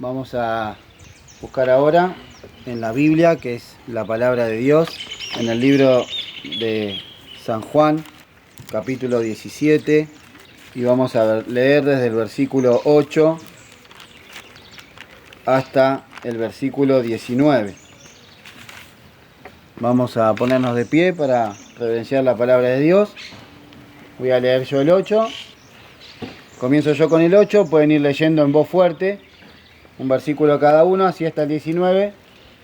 Vamos a buscar ahora en la Biblia, que es la palabra de Dios, en el libro de San Juan, capítulo 17, y vamos a leer desde el versículo 8 hasta el versículo 19. Vamos a ponernos de pie para reverenciar la palabra de Dios. Voy a leer yo el 8. Comienzo yo con el 8, pueden ir leyendo en voz fuerte, un versículo cada uno, así hasta el 19,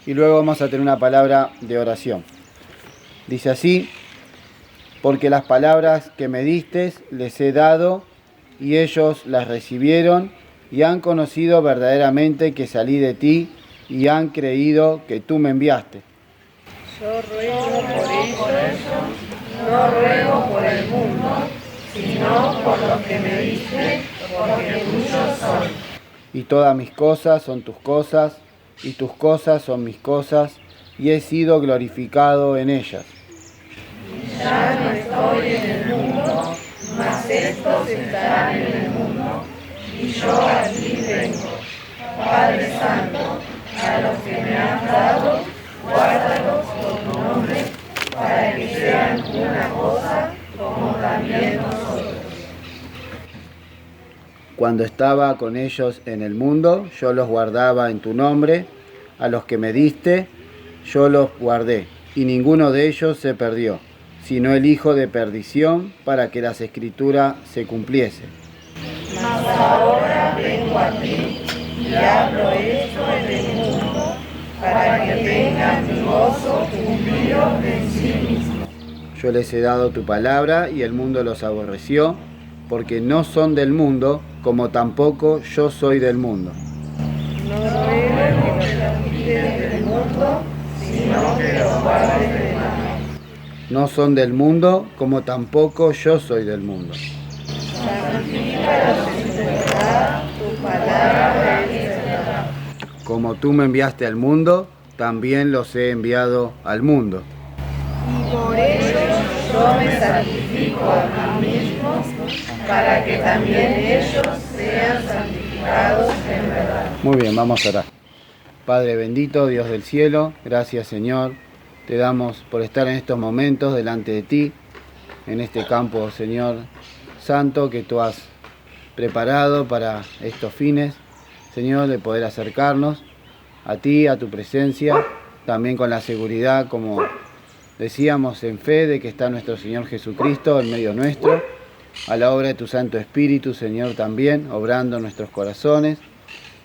y luego vamos a tener una palabra de oración. Dice así: porque las palabras que me diste les he dado, y ellos las recibieron, y han conocido verdaderamente que salí de ti, y han creído que tú me enviaste. Yo ruego por ellos, no ruego por el mundo, sino por los que me diste, porque tuyos son. Y todas mis cosas son tus cosas, y tus cosas son mis cosas, y he sido glorificado en ellas. Ya no estoy en el mundo, mas estos estarán en el mundo, y yo aquí vengo. Padre Santo, a los que me has dado, guárdalos por tu nombre, para que sean una cosa como también nosotros. Cuando estaba con ellos en el mundo, yo los guardaba en tu nombre. A los que me diste, yo los guardé, y ninguno de ellos se perdió, sino el hijo de perdición, para que las escrituras se cumpliesen. Mas ahora vengo a ti, y hablo esto en el mundo, para que tengan mi gozo cumplido en sí mismo. Yo les he dado tu palabra, y el mundo los aborreció, porque no son del mundo, como tampoco yo soy del mundo. No ruego que los quites del mundo, sino que los guardes del mal. No son del mundo, como tampoco yo soy del mundo. Santifícalos en tu verdad, tu palabra es verdad. Como tú me enviaste al mundo, también los he enviado al mundo. Y por ello yo me santifico a mí mismo, para que también ellos sean santificados en verdad. Muy bien, vamos a orar. Padre bendito, Dios del cielo, gracias Señor. Te damos por estar en estos momentos delante de ti, en este campo, Señor Santo, que tú has preparado para estos fines, Señor, de poder acercarnos a ti, a tu presencia, también con la seguridad, como decíamos, en fe de que está nuestro Señor Jesucristo en medio nuestro, a la obra de tu Santo Espíritu, Señor, también, obrando en nuestros corazones,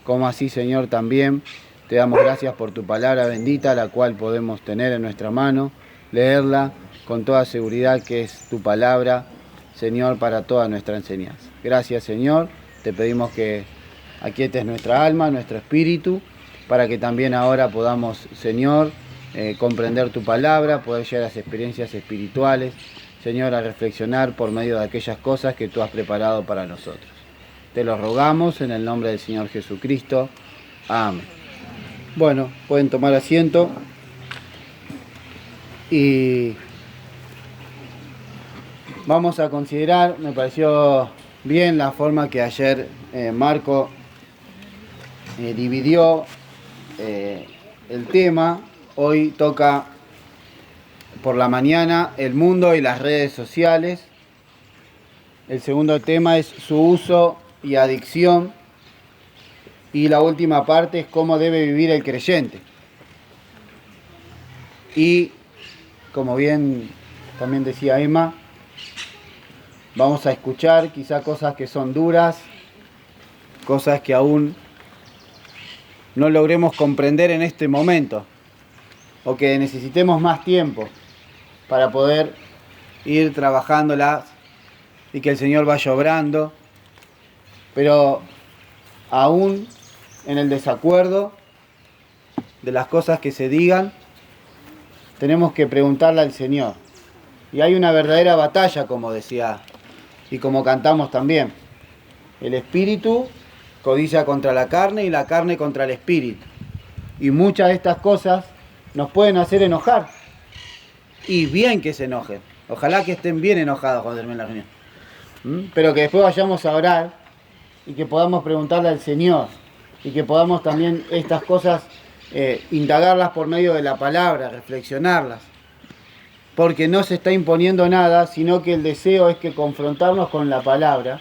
como así, Señor, también te damos gracias por tu palabra bendita, la cual podemos tener en nuestra mano, leerla con toda seguridad, que es tu palabra, Señor, para toda nuestra enseñanza. Gracias, Señor, te pedimos que aquietes nuestra alma, nuestro espíritu, para que también ahora podamos, Señor, comprender tu palabra, poder llegar a las experiencias espirituales, Señor, a reflexionar por medio de aquellas cosas que tú has preparado para nosotros. Te lo rogamos en el nombre del Señor Jesucristo. Amén. Bueno, pueden tomar asiento y vamos a considerar, me pareció bien la forma que ayer Marco dividió el tema. Hoy toca por la mañana el mundo y las redes sociales. El segundo tema es su uso y adicción. Y la última parte es cómo debe vivir el creyente. Y como bien también decía Emma, vamos a escuchar quizá cosas que son duras, cosas que aún no logremos comprender en este momento, o que necesitemos más tiempo para poder ir trabajándolas y que el Señor vaya obrando, pero aún en el desacuerdo de las cosas que se digan, tenemos que preguntarle al Señor. Y hay una verdadera batalla, como decía, y como cantamos también. El espíritu codicia contra la carne y la carne contra el espíritu. Y muchas de estas cosas nos pueden hacer enojar. Y bien que se enojen. Ojalá que estén bien enojados cuando termine la reunión. Pero que después vayamos a orar y que podamos preguntarle al Señor y que podamos también estas cosas indagarlas por medio de la palabra, reflexionarlas. Porque no se está imponiendo nada, sino que el deseo es que confrontarnos con la palabra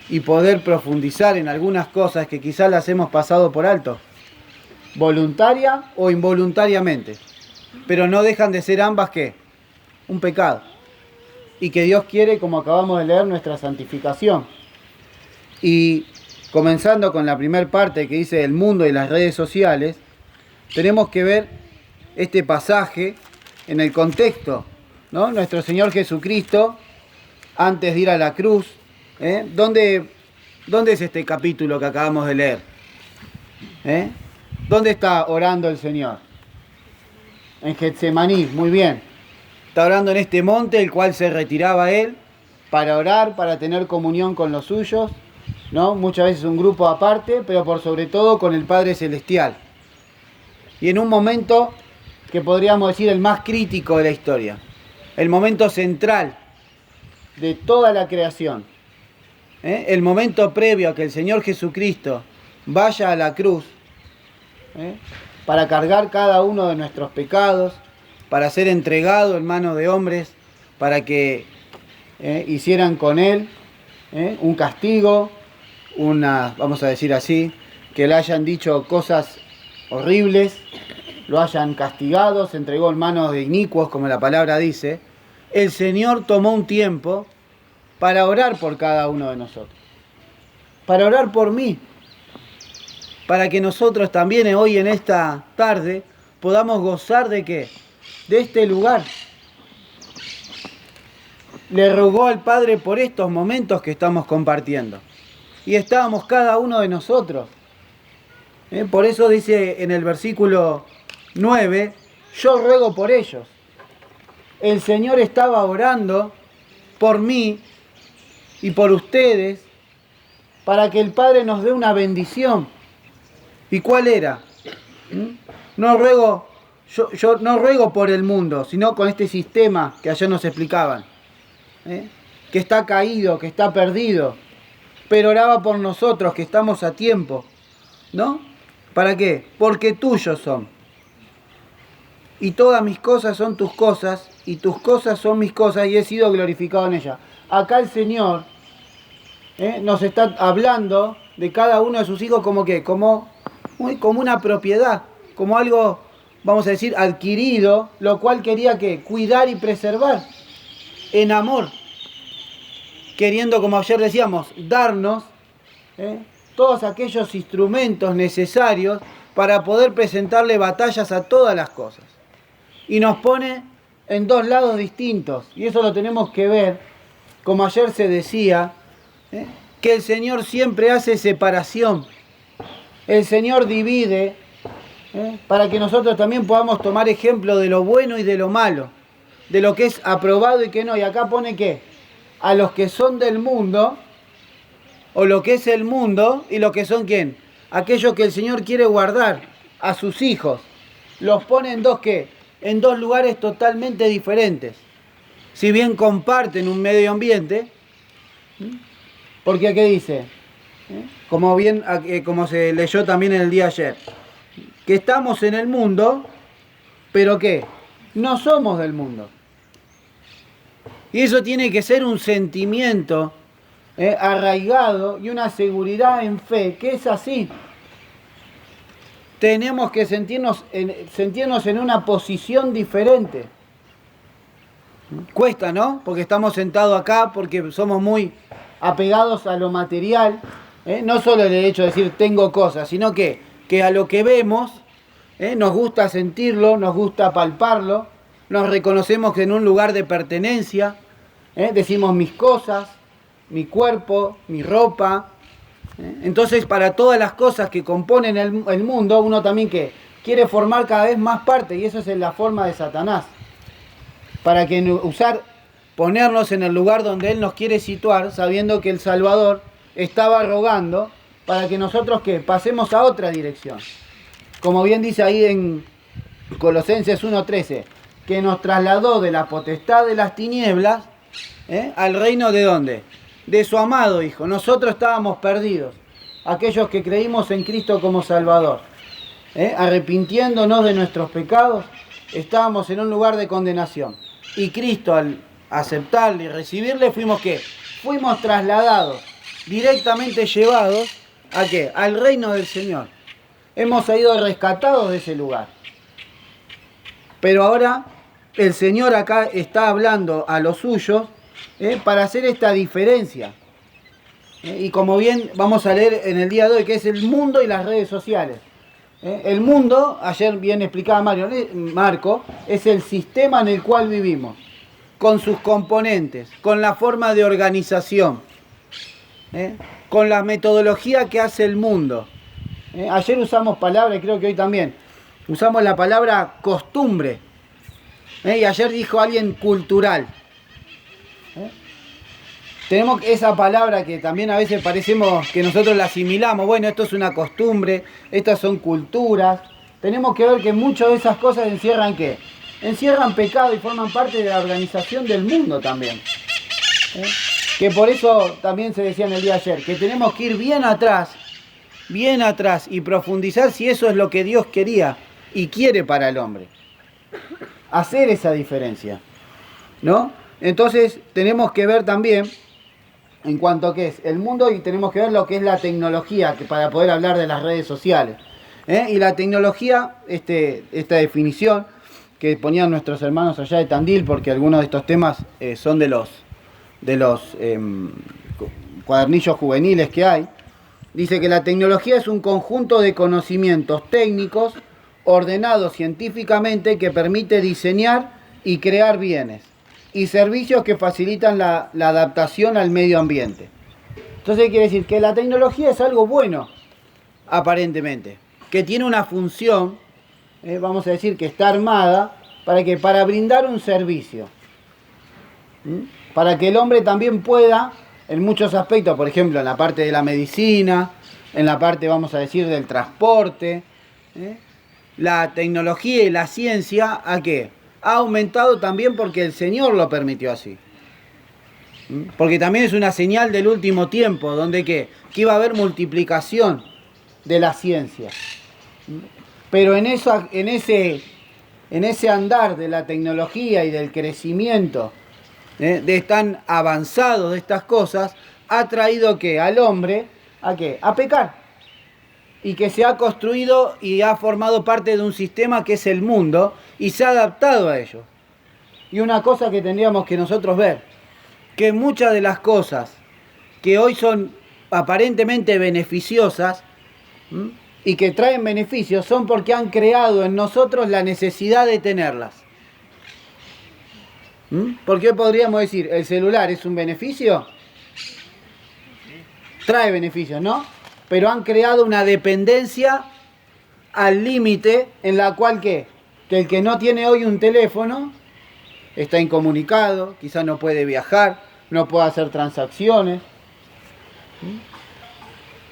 y poder profundizar en algunas cosas que quizás las hemos pasado por alto, voluntaria o involuntariamente, pero no dejan de ser ambas ¿qué? Un pecado. Y que Dios quiere, como acabamos de leer, nuestra santificación. Y comenzando con la primera parte que dice el mundo y las redes sociales, tenemos que ver este pasaje en el contexto, ¿no? Nuestro Señor Jesucristo, antes de ir a la cruz, ¿dónde es este capítulo que acabamos de leer? ¿Dónde está orando el Señor? En Getsemaní, muy bien. Está orando en este monte, el cual se retiraba él para orar, para tener comunión con los suyos, ¿no? Muchas veces un grupo aparte, pero por sobre todo con el Padre Celestial. Y en un momento que podríamos decir el más crítico de la historia, el momento central de toda la creación, el momento previo a que el Señor Jesucristo vaya a la cruz, para cargar cada uno de nuestros pecados, para ser entregado en manos de hombres, para que hicieran con él un castigo, vamos a decir así, que le hayan dicho cosas horribles, lo hayan castigado, se entregó en manos de inicuos, como la palabra dice. El Señor tomó un tiempo para orar por cada uno de nosotros, para orar por mí, para que nosotros también hoy en esta tarde podamos gozar de ¿qué? De este lugar. Le rogó al Padre por estos momentos que estamos compartiendo. Y estábamos cada uno de nosotros. Por eso dice en el versículo 9, yo ruego por ellos. El Señor estaba orando por mí y por ustedes para que el Padre nos dé una bendición. ¿Y cuál era? No ruego, yo no ruego por el mundo, sino con este sistema que ayer nos explicaban, que está caído, que está perdido, pero oraba por nosotros, que estamos a tiempo, ¿no? ¿Para qué? Porque tuyos son. Y todas mis cosas son tus cosas, y tus cosas son mis cosas, y he sido glorificado en ellas. Acá el Señor nos está hablando de cada uno de sus hijos como que, como una propiedad, como algo, vamos a decir, adquirido, lo cual quería que cuidar y preservar en amor, queriendo, como ayer decíamos, darnos todos aquellos instrumentos necesarios para poder presentarle batallas a todas las cosas. Y nos pone en dos lados distintos, y eso lo tenemos que ver, como ayer se decía, que el Señor siempre hace separación. El Señor divide para que nosotros también podamos tomar ejemplo de lo bueno y de lo malo, de lo que es aprobado y que no. Y acá pone que a los que son del mundo, o lo que es el mundo, y los que son ¿quién? Aquellos que el Señor quiere guardar, a sus hijos. Los pone en dos ¿qué? En dos lugares totalmente diferentes. Si bien comparten un medio ambiente, porque ¿qué dice? Como se leyó también en el día ayer, que estamos en el mundo, pero ¿qué? No somos del mundo. Y eso tiene que ser un sentimiento arraigado y una seguridad en fe, que es así. Tenemos que sentirnos en una posición diferente. Cuesta, ¿no? Porque estamos sentados acá, porque somos muy apegados a lo material. No solo el hecho de decir tengo cosas, sino que a lo que vemos nos gusta sentirlo, nos gusta palparlo, nos reconocemos que en un lugar de pertenencia, decimos mis cosas, mi cuerpo, mi ropa. Entonces, para todas las cosas que componen el mundo, uno también que quiere formar cada vez más parte, y eso es la forma de Satanás, para que ponernos en el lugar donde él nos quiere situar, sabiendo que el Salvador estaba rogando para que nosotros ¿qué? Pasemos a otra dirección. Como bien dice ahí en Colosenses 1:13, que nos trasladó de la potestad de las tinieblas al reino de ¿dónde? De su amado Hijo. Nosotros estábamos perdidos. aquellos que creímos en Cristo como Salvador, arrepintiéndonos de nuestros pecados, estábamos en un lugar de condenación. Y Cristo, al aceptarle y recibirle, fuimos ¿qué? Fuimos trasladados, directamente llevados ¿a qué? Al reino del Señor. Hemos sido rescatados de ese lugar. Pero ahora el Señor acá está hablando a los suyos para hacer esta diferencia. Y como bien vamos a leer en el día de hoy, que es el mundo y las redes sociales. El mundo, ayer bien explicaba Marco, es el sistema en el cual vivimos, con sus componentes, con la forma de organización, con la metodología que hace el mundo. Ayer usamos palabra, y creo que hoy también, usamos la palabra costumbre. Y ayer dijo alguien cultural. Tenemos esa palabra que también a veces parecemos que nosotros la asimilamos. Bueno, esto es una costumbre, estas son culturas. Tenemos que ver que muchas de esas cosas encierran ¿qué? Encierran pecado y forman parte de la organización del mundo también. Que por eso también se decía en el día de ayer, que tenemos que ir bien atrás y profundizar si eso es lo que Dios quería y quiere para el hombre. Hacer esa diferencia, ¿no? Entonces tenemos que ver también en cuanto a qué es el mundo y tenemos que ver lo que es la tecnología para poder hablar de las redes sociales. Y la tecnología, esta definición que ponían nuestros hermanos allá de Tandil, porque algunos de estos temas son de los cuadernillos juveniles que hay, dice que la tecnología es un conjunto de conocimientos técnicos ordenados científicamente que permite diseñar y crear bienes y servicios que facilitan la adaptación al medio ambiente. Entonces quiere decir que la tecnología es algo bueno, aparentemente, que tiene una función, vamos a decir que está armada, para brindar un servicio. Para que el hombre también pueda, en muchos aspectos, por ejemplo, en la parte de la medicina, en la parte, vamos a decir, del transporte, la tecnología y la ciencia, ¿a qué? Ha aumentado también porque el Señor lo permitió así. Porque también es una señal del último tiempo, donde que iba a haber multiplicación de la ciencia. Pero en ese andar de la tecnología y del crecimiento, de tan avanzado de estas cosas, ha traído ¿qué? Al hombre ¿a qué? A pecar. Y que se ha construido y ha formado parte de un sistema que es el mundo y se ha adaptado a ello. Y una cosa que tendríamos que nosotros ver, que muchas de las cosas que hoy son aparentemente beneficiosas y que traen beneficios son porque han creado en nosotros la necesidad de tenerlas. ¿Por qué podríamos decir el celular es un beneficio? Trae beneficios, ¿no? Pero han creado una dependencia al límite en la cual ¿qué? Que el que no tiene hoy un teléfono está incomunicado, quizás no puede viajar, no puede hacer transacciones.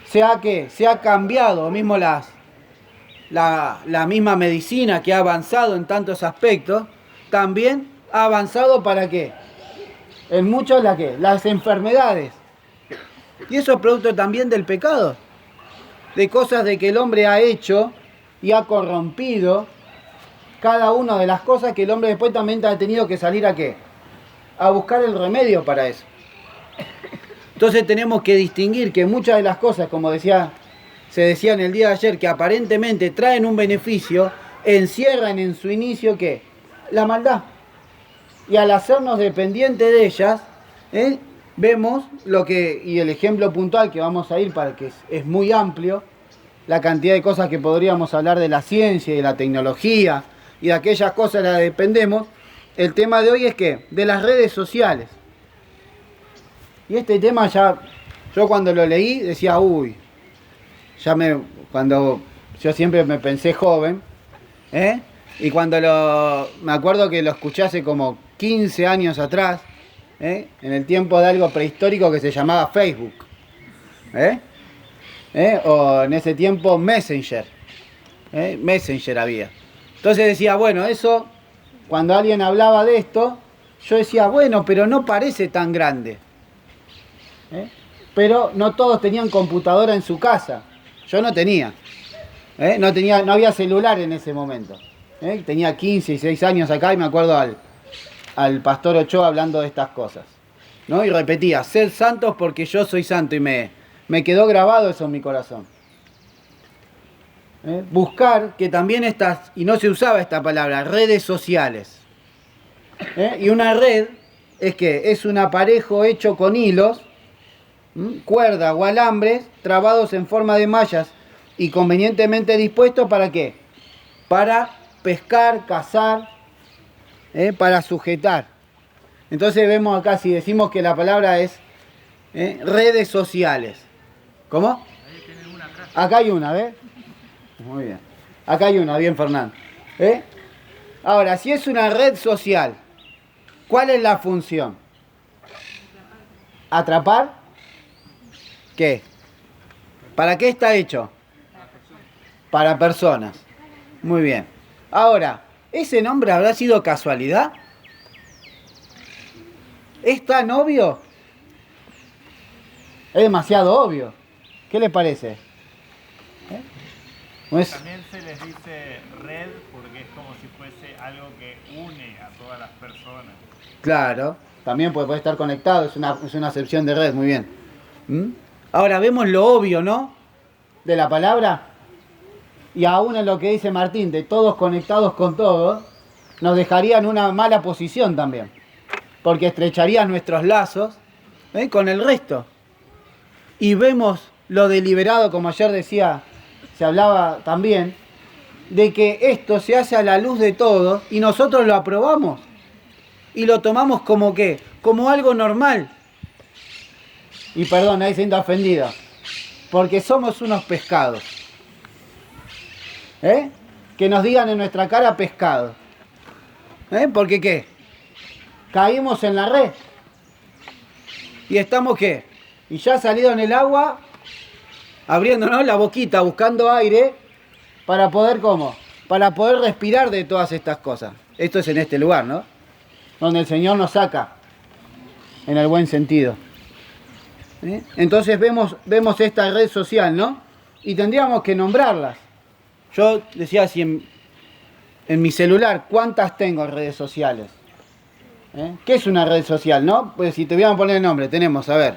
Se ha cambiado, mismo la misma medicina que ha avanzado en tantos aspectos, también ha avanzado para ¿qué? En muchos las enfermedades. Y eso es producto también del pecado, de cosas de que el hombre ha hecho y ha corrompido cada una de las cosas que el hombre después también ha tenido que salir ¿a qué? A buscar el remedio para eso. Entonces tenemos que distinguir que muchas de las cosas, como se decía en el día de ayer, que aparentemente traen un beneficio, encierran en su inicio ¿qué? La maldad. Y al hacernos dependientes de ellas, vemos y el ejemplo puntual que vamos a ir para que es muy amplio, la cantidad de cosas que podríamos hablar de la ciencia y de la tecnología y de aquellas cosas de las que dependemos. El tema de hoy es ¿qué? De las redes sociales. Y este tema yo cuando lo leí decía, cuando yo siempre me pensé joven, y cuando me acuerdo que lo escuché hace como 15 años atrás, en el tiempo de algo prehistórico que se llamaba Facebook, o en ese tiempo Messenger, Messenger había. Entonces decía, bueno, eso, cuando alguien hablaba de esto, yo decía, bueno, pero no parece tan grande. pero no todos tenían computadora en su casa. Yo no tenía. No había celular en ese momento. Tenía 15 y 6 años acá y me acuerdo al pastor Ochoa hablando de estas cosas, ¿no? Y repetía, sed santos porque yo soy santo, y me quedó grabado eso en mi corazón. Buscar, que también y no se usaba esta palabra, redes sociales. Y una red es un aparejo hecho con hilos, cuerda o alambres trabados en forma de mallas y convenientemente dispuestos ¿para qué? Para pescar, cazar, para sujetar. Entonces vemos acá, si decimos que la palabra es redes sociales. ¿Cómo? Acá hay una, ¿ves? Muy bien. Acá hay una, bien, Fernando. Ahora, si es una red social, ¿cuál es la función? ¿Atrapar? ¿Qué? ¿Para qué está hecho? Para personas. Muy bien. Ahora, ¿ese nombre habrá sido casualidad? ¿Es tan obvio? Es demasiado obvio. ¿Qué les parece? También se les dice red porque es como si fuese algo que une a todas las personas. Claro, también puede estar conectado, es una acepción de red, muy bien. Ahora vemos lo obvio, ¿no? De la palabra. Y aún en lo que dice Martín, de todos conectados con todos, nos dejaría en una mala posición también. Porque estrecharían nuestros lazos con el resto. Y vemos lo deliberado, como ayer decía, se hablaba también, de que esto se hace a la luz de todos y nosotros lo aprobamos. Y lo tomamos como ¿qué? Como algo normal. Y perdón, ahí siento ofendido. Porque somos unos pescados. Que nos digan en nuestra cara pescado. Porque ¿qué? Caímos en la red. ¿Y estamos qué? Y ya salido en el agua, abriéndonos la boquita, buscando aire, para poder, ¿cómo? Para poder respirar de todas estas cosas. Esto es en este lugar, ¿no? Donde el Señor nos saca, en el buen sentido. Entonces vemos esta red social, ¿no? Y tendríamos que nombrarlas. Yo decía así en mi celular, ¿cuántas tengo redes sociales? ¿Qué es una red social, no? Pues si te voy a poner el nombre, tenemos, a ver,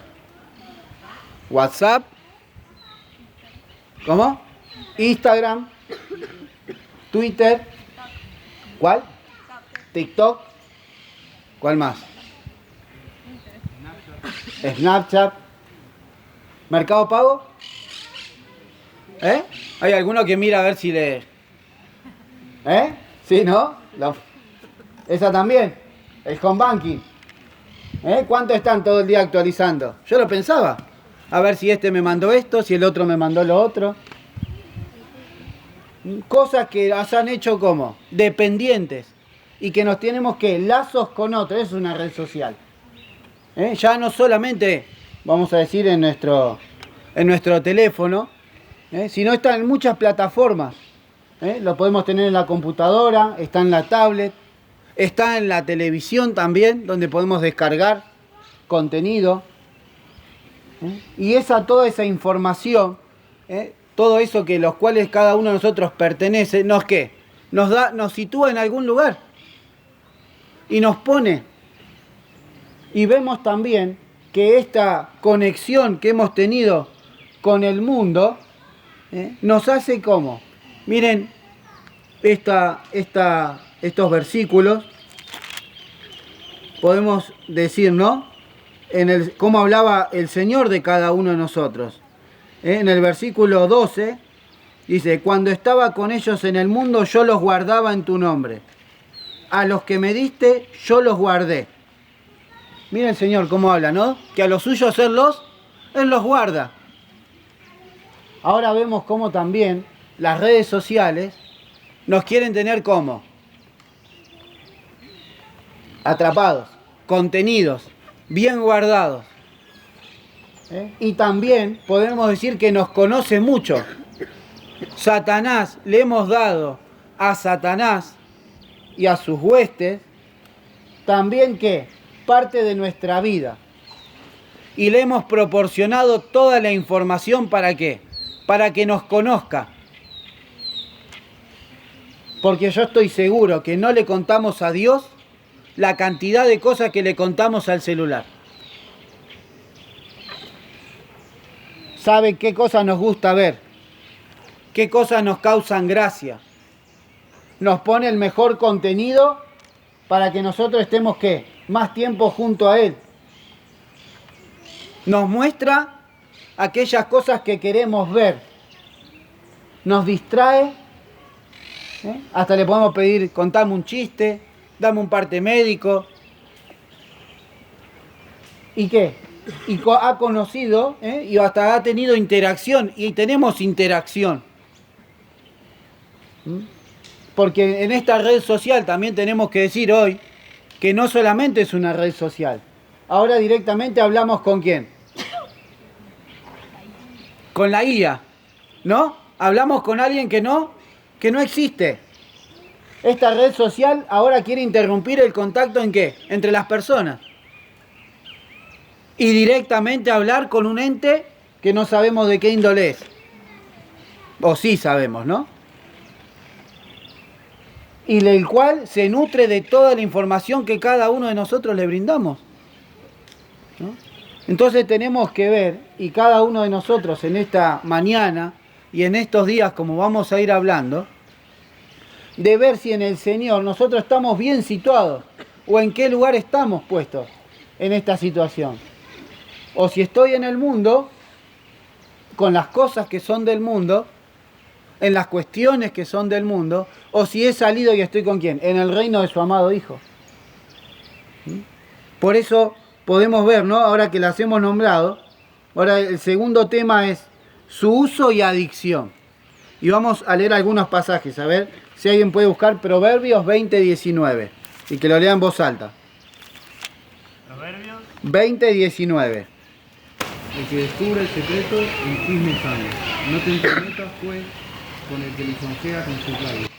WhatsApp, ¿cómo? Instagram, Twitter, ¿cuál? TikTok, ¿cuál más? Snapchat, Mercado Pago. ¿Hay alguno que mira a ver si le... ¿Sí, no? Esa también, el home banking. ¿Cuánto están todo el día actualizando? Yo lo pensaba. A ver si este me mandó esto, si el otro me mandó lo otro. Cosas que las han hecho como dependientes y que nos tenemos que lazos con otros. Es una red social. Ya no solamente, vamos a decir, en nuestro teléfono, sino está en muchas plataformas. Lo podemos tener en la computadora, está en la tablet, está en la televisión también, donde podemos descargar contenido. Y toda esa información, todo eso que los cuales cada uno de nosotros pertenece, ¿qué? Nos sitúa en algún lugar y nos pone. Y vemos también que esta conexión que hemos tenido con el mundo nos hace ¿cómo? Miren estos versículos, podemos decir, ¿no? Cómo hablaba el Señor de cada uno de nosotros. En el versículo 12 dice, cuando estaba con ellos en el mundo, yo los guardaba en tu nombre. A los que me diste, yo los guardé. Miren el Señor cómo habla, ¿no? Que a los suyos Él los guarda. Ahora vemos cómo también las redes sociales nos quieren tener como atrapados, contenidos, bien guardados. Y también podemos decir que nos conoce mucho. Satanás, le hemos dado a Satanás y a sus huestes también que parte de nuestra vida. y le hemos proporcionado toda la información. ¿Para qué? Para que nos conozca. Porque yo estoy seguro que no le contamos a Dios la cantidad de cosas que le contamos al celular. Sabe qué cosas nos gusta ver, qué cosas nos causan gracia. Nos pone el mejor contenido para que nosotros estemos, ¿qué? Más tiempo junto a Él. Nos muestra aquellas cosas que queremos ver. Nos distrae. Hasta le podemos pedir, contame un chiste, dame un parte médico. ¿Y qué? Y ha conocido, y hasta ha tenido interacción, y tenemos interacción. Porque en esta red social también tenemos que decir hoy que no solamente es una red social. Ahora directamente hablamos ¿con quién? Con la IA, ¿no? Hablamos con alguien que no existe. Esta red social ahora quiere interrumpir el contacto ¿en qué? Entre las personas. Y directamente hablar con un ente que no sabemos de qué índole es. O sí sabemos, ¿no? Y el cual se nutre de toda la información que cada uno de nosotros le brindamos, ¿no? Entonces tenemos que ver, y cada uno de nosotros en esta mañana y en estos días, como vamos a ir hablando, de ver si en el Señor nosotros estamos bien situados o en qué lugar estamos puestos en esta situación. O si estoy en el mundo, con las cosas que son del mundo, en las cuestiones que son del mundo, o si he salido y estoy con quién, en el reino de su amado Hijo. Por eso podemos ver, ¿no? Ahora que las hemos nombrado, ahora el segundo tema es su uso y adicción. Y vamos a leer algunos pasajes, a ver si alguien puede buscar Proverbios 20:19 y que lo lea en voz alta. Proverbios 20:19. El que descubre el secreto en chismes anda. No te entrometas, pues, con el que lisonjea con sus labios.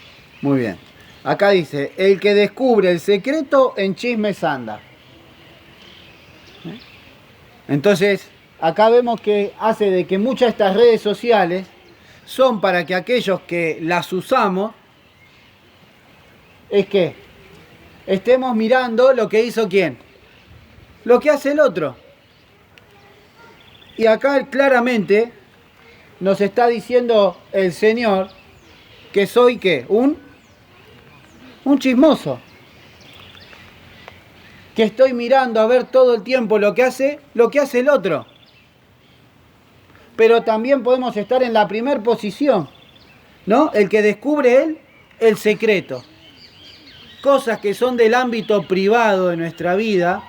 Muy bien. Acá dice, el que descubre el secreto en chismes anda. Entonces, acá vemos que hace de que muchas de estas redes sociales son para que aquellos que las usamos, es que estemos mirando lo que hizo quién, lo que hace el otro. Y acá claramente nos está diciendo el Señor que soy ¿qué? Un chismoso. Que estoy mirando a ver todo el tiempo lo que hace el otro. Pero también podemos estar en la primera posición, ¿no? El que descubre él el secreto. Cosas que son del ámbito privado de nuestra vida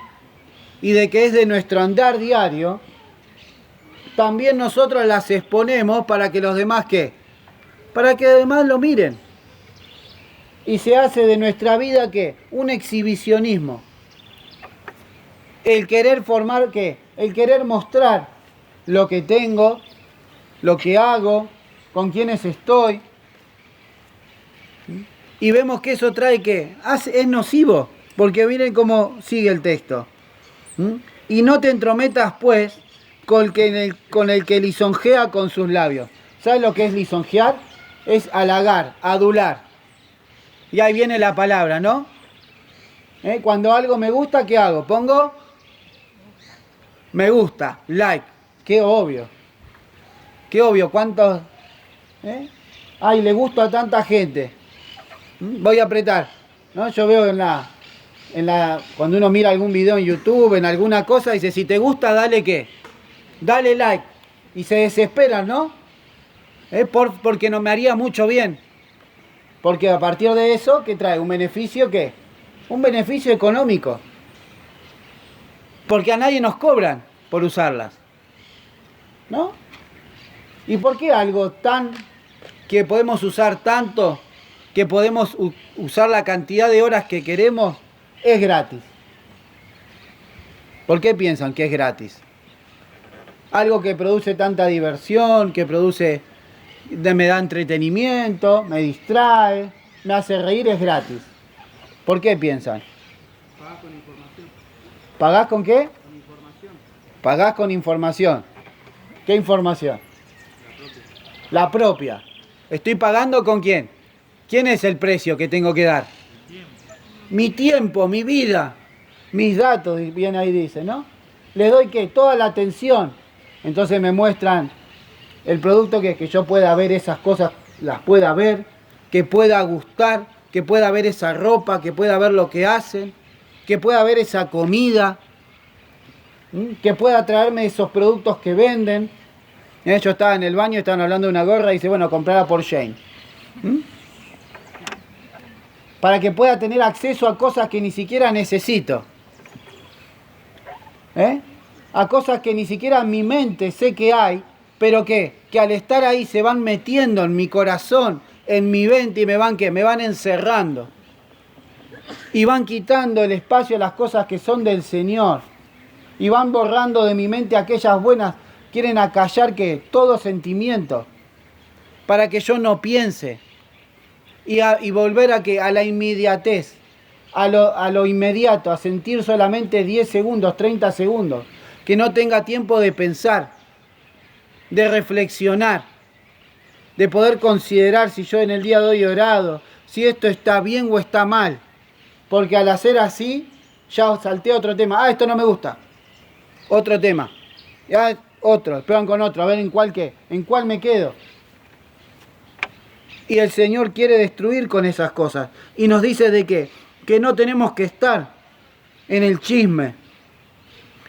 y de que es de nuestro andar diario, también nosotros las exponemos para que los demás ¿qué? Para que además lo miren. Y se hace de nuestra vida ¿qué? Un exhibicionismo. El querer formar ¿qué? El querer mostrar lo que tengo, lo que hago, con quiénes estoy. Y vemos que eso trae ¿qué? Es nocivo, porque miren cómo sigue el texto. Y no te entrometas pues con el que lisonjea con sus labios. ¿Sabes lo que es lisonjear? Es halagar, adular. Y ahí viene la palabra, ¿no? Cuando algo me gusta, ¿qué hago? Pongo me gusta, like. Qué obvio. Qué obvio, cuántos... Ay, le gusto a tanta gente. Voy a apretar, ¿no? Yo veo cuando uno mira algún video en YouTube, en alguna cosa, dice, si te gusta, dale ¿qué? Dale like. Y se desesperan, ¿no? Porque no me haría mucho bien. Porque a partir de eso, ¿qué trae? ¿Un beneficio qué? Un beneficio económico. Porque a nadie nos cobran por usarlas, ¿no? ¿Y por qué algo tan que podemos usar tanto, que podemos usar la cantidad de horas que queremos, es gratis? ¿Por qué piensan que es gratis? Algo que produce tanta diversión, que me da entretenimiento, me distrae, me hace reír, es gratis. ¿Por qué piensan? Pagás con información. ¿Pagás con qué? Con información. Pagás con información. ¿Qué información? La propia. ¿Estoy pagando con quién? ¿Quién es el precio que tengo que dar? Mi tiempo, mi vida, mis datos, bien ahí dice, ¿no? Le doy ¿qué? Toda la atención. Entonces me muestran el producto que yo pueda ver esas cosas, las pueda ver, que pueda gustar, que pueda ver esa ropa, que pueda ver lo que hacen, que pueda ver esa comida, que pueda traerme esos productos que venden. Yo estaba en el baño, estaban hablando de una gorra y dice, bueno, comprarla por Shane. Para que pueda tener acceso a cosas que ni siquiera necesito. A cosas que ni siquiera en mi mente sé que hay, pero que al estar ahí se van metiendo en mi corazón, en mi mente y me van encerrando. Y van quitando el espacio a las cosas que son del Señor. Y van borrando de mi mente aquellas buenas, quieren acallar que todo sentimiento, para que yo no piense. Y volver a la inmediatez, a lo inmediato, a sentir solamente 10 segundos, 30 segundos, que no tenga tiempo de pensar, de reflexionar, de poder considerar si yo en el día de hoy he orado, si esto está bien o está mal, porque al hacer así, ya salté otro tema, esto no me gusta, otro tema, ya otro, esperan con otro, a ver en cuál me quedo. Y el Señor quiere destruir con esas cosas. Y nos dice de qué, que no tenemos que estar en el chisme,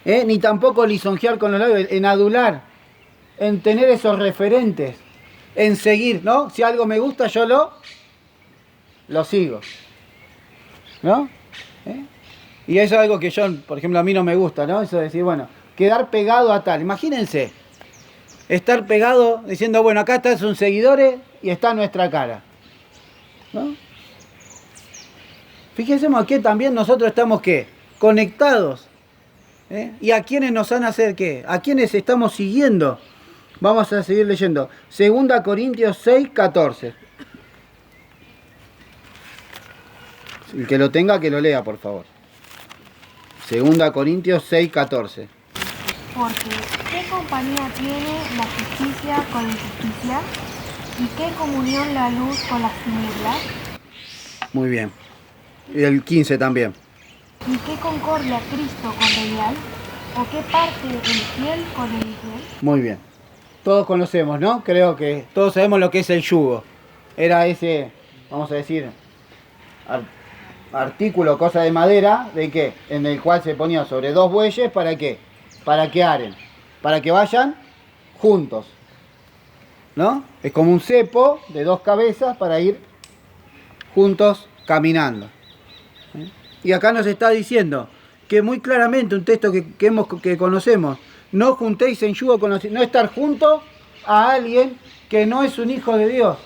ni tampoco lisonjear con los labios, en adular, en tener esos referentes, en seguir, ¿no? Si algo me gusta, yo lo sigo, ¿no? Y eso es algo que yo, por ejemplo, a mí no me gusta, ¿no? Eso de decir, bueno, quedar pegado a tal. Imagínense, estar pegado diciendo, bueno, acá están sus seguidores y está nuestra cara, ¿no? Fíjense que también nosotros estamos, ¿qué? Conectados. ¿Y a quiénes nos van a hacer qué? ¿A quiénes estamos siguiendo? Vamos a seguir leyendo. 2 Corintios 6, 14. El que lo tenga, que lo lea, por favor. 2 Corintios 6, 14. Porque, ¿qué compañía tiene la justicia con la injusticia? ¿Y qué comunión la luz con las tinieblas? Muy bien. Y el 15 también. ¿Y qué concordia Cristo con Belial? ¿O qué parte el fiel con el infiel? Muy bien. Todos conocemos, ¿no? Creo que todos sabemos lo que es el yugo. Era ese, vamos a decir, artículo, cosa de madera, ¿de qué? En el cual se ponía sobre 2 bueyes, ¿para qué? Para que aren, para que vayan juntos, ¿no? Es como un cepo de 2 cabezas para ir juntos caminando. Y acá nos está diciendo que muy claramente un texto que conocemos, no juntéis en yugo con los, no estar junto a alguien que no es un hijo de Dios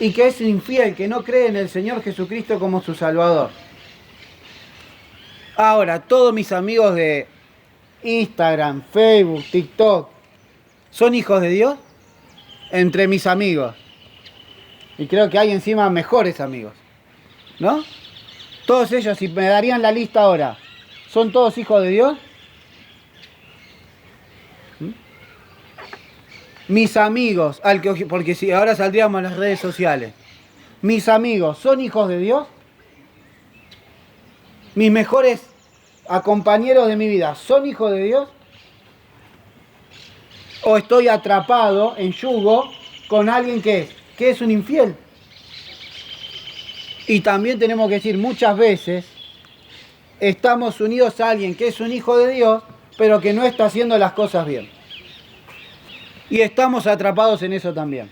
y que es infiel, que no cree en el Señor Jesucristo como su Salvador. Ahora, todos mis amigos de Instagram, Facebook, TikTok, ¿son hijos de Dios? Entre mis amigos. Y creo que hay encima mejores amigos, ¿no? Todos ellos, si me darían la lista ahora, ¿son todos hijos de Dios? Mis amigos, porque si ahora saldríamos a las redes sociales, mis amigos, ¿son hijos de Dios? Mis mejores compañeros de mi vida, ¿son hijos de Dios? ¿O estoy atrapado en yugo con alguien que es un infiel? Y también tenemos que decir, muchas veces estamos unidos a alguien que es un hijo de Dios, pero que no está haciendo las cosas bien. Y estamos atrapados en eso también.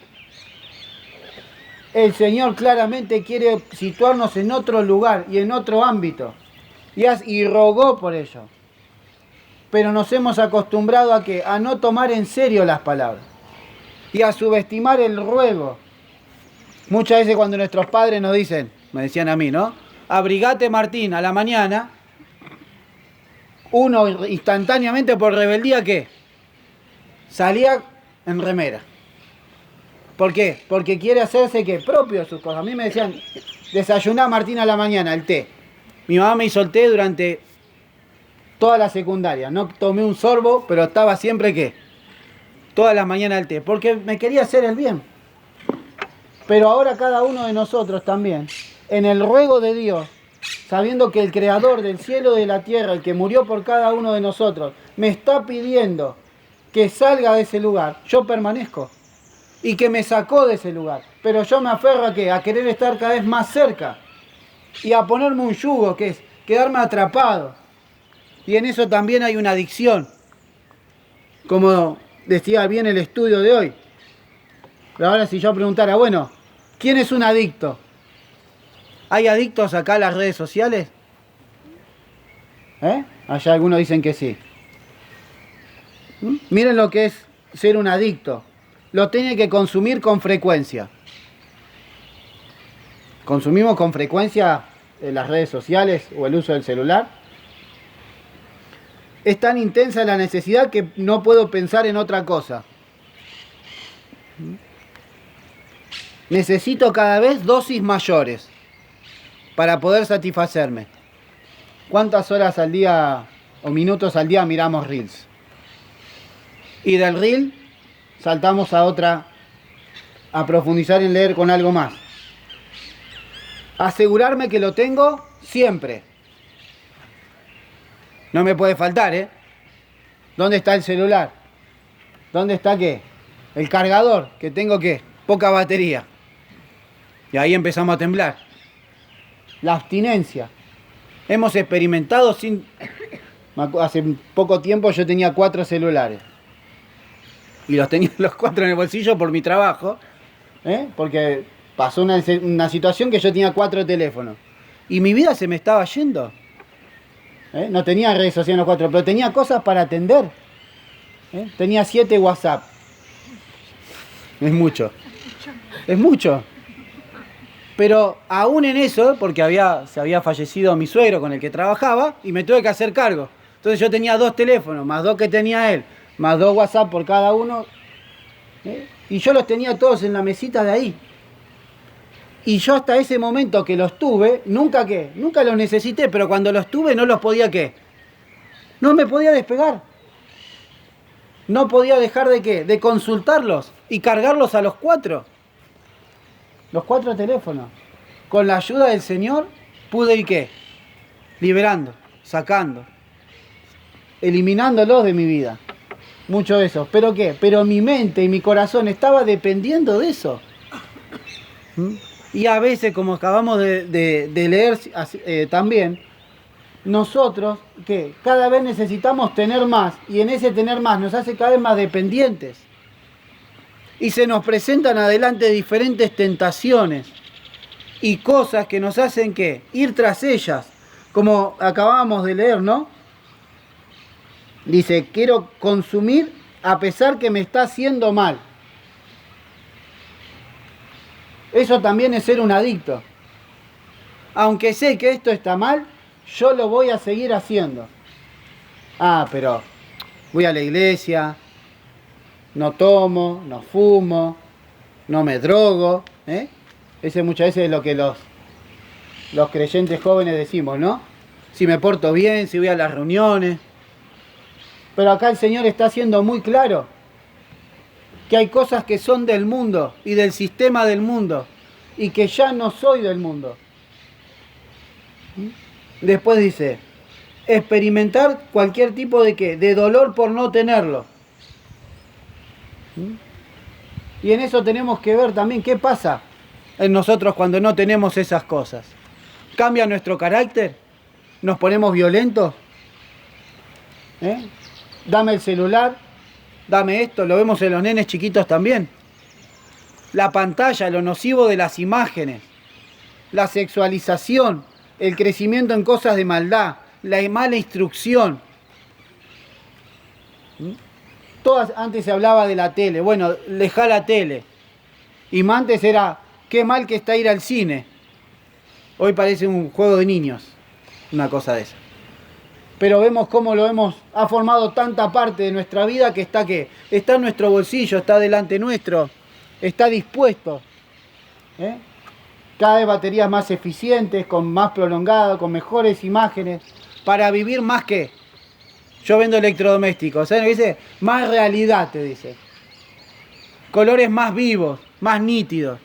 El Señor claramente quiere situarnos en otro lugar y en otro ámbito. Y rogó por ello. Pero nos hemos acostumbrado a no tomar en serio las palabras. Y a subestimar el ruego. Muchas veces cuando nuestros padres nos dicen, me decían a mí, ¿no? Abrigate, Martín, a la mañana. Uno instantáneamente por rebeldía, ¿qué? Salía en remera. ¿Por qué? Porque quiere hacerse, ¿qué? Propio de sus cosas. A mí me decían, desayuná, Martín, a la mañana, el té. Mi mamá me hizo el té durante Toda la secundaria. No tomé un sorbo, pero estaba siempre, ¿qué? Todas las mañanas al té. Porque me quería hacer el bien. Pero ahora cada uno de nosotros también, en el ruego de Dios, sabiendo que el Creador del cielo y de la tierra, el que murió por cada uno de nosotros, me está pidiendo que salga de ese lugar, yo permanezco. Y que me sacó de ese lugar. Pero yo me aferro a ¿qué? A querer estar cada vez más cerca. Y a ponerme un yugo, que es quedarme atrapado. Y en eso también hay una adicción. Como decía bien el estudio de hoy. Pero ahora si yo preguntara, bueno, ¿quién es un adicto? ¿Hay adictos acá en las redes sociales? Allá algunos dicen que sí. Miren lo que es ser un adicto. Lo tiene que consumir con frecuencia. ¿Consumimos con frecuencia las redes sociales o el uso del celular? Es tan intensa la necesidad que no puedo pensar en otra cosa. Necesito cada vez dosis mayores para poder satisfacerme. ¿Cuántas horas al día o minutos al día miramos Reels? Y del Reel saltamos a otra, a profundizar en leer con algo más. Asegurarme que lo tengo siempre. No me puede faltar, ¿eh? ¿Dónde está el celular? ¿Dónde está qué? El cargador, que tengo qué? Poca batería. Y ahí empezamos a temblar. La abstinencia. Hemos experimentado sin... Hace poco tiempo yo tenía 4 celulares. Y los tenía los 4 en el bolsillo por mi trabajo. Porque pasó una situación que yo tenía 4 teléfonos. Y mi vida se me estaba yendo. No tenía redes sociales en los 4, pero tenía cosas para atender. Tenía 7 WhatsApp. Es mucho. Es mucho. Pero aún en eso, porque se había fallecido mi suegro con el que trabajaba, y me tuve que hacer cargo. Entonces yo tenía 2 teléfonos, más 2 que tenía él, más 2 WhatsApp por cada uno. Y yo los tenía todos en la mesita de ahí. Y yo hasta ese momento que los tuve, nunca los necesité, pero cuando los tuve no los podía no me podía despegar. No podía dejar de consultarlos y cargarlos a los 4. Los 4 teléfonos. Con la ayuda del Señor pude ir liberando, sacando, eliminándolos de mi vida. Mucho de eso. ¿Pero qué? Pero mi mente y mi corazón estaba dependiendo de eso. Y a veces, como acabamos de leer también, nosotros cada vez necesitamos tener más, y en ese tener más nos hace cada vez más dependientes. Y se nos presentan adelante diferentes tentaciones y cosas que nos hacen ir tras ellas, como acabábamos de leer, ¿no? Dice, quiero consumir a pesar que me está haciendo mal. Eso también es ser un adicto. Aunque sé que esto está mal, yo lo voy a seguir haciendo. Pero voy a la iglesia, no tomo, no fumo, no me drogo. Ese muchas veces es lo que los creyentes jóvenes decimos, ¿no? Si me porto bien, si voy a las reuniones. Pero acá el Señor está haciendo muy claro que hay cosas que son del mundo y del sistema del mundo y que ya no soy del mundo. Después dice, experimentar cualquier tipo de dolor por no tenerlo. Y en eso tenemos que ver también qué pasa en nosotros cuando no tenemos esas cosas. ¿Cambia nuestro carácter? ¿Nos ponemos violentos? Dame el celular, dame esto, lo vemos en los nenes chiquitos también. La pantalla, lo nocivo de las imágenes, la sexualización, el crecimiento en cosas de maldad, la mala instrucción. Antes se hablaba de la tele, bueno, dejá la tele. Y más antes era, qué mal que está ir al cine. Hoy parece un juego de niños, una cosa de esa. Pero vemos cómo ha formado tanta parte de nuestra vida que está en nuestro bolsillo, está delante nuestro, está dispuesto. Cada vez baterías más eficientes, con más prolongado, con mejores imágenes, para vivir más Yo vendo electrodomésticos. ¿Saben lo que dice? Más realidad, te dice. Colores más vivos, más nítidos.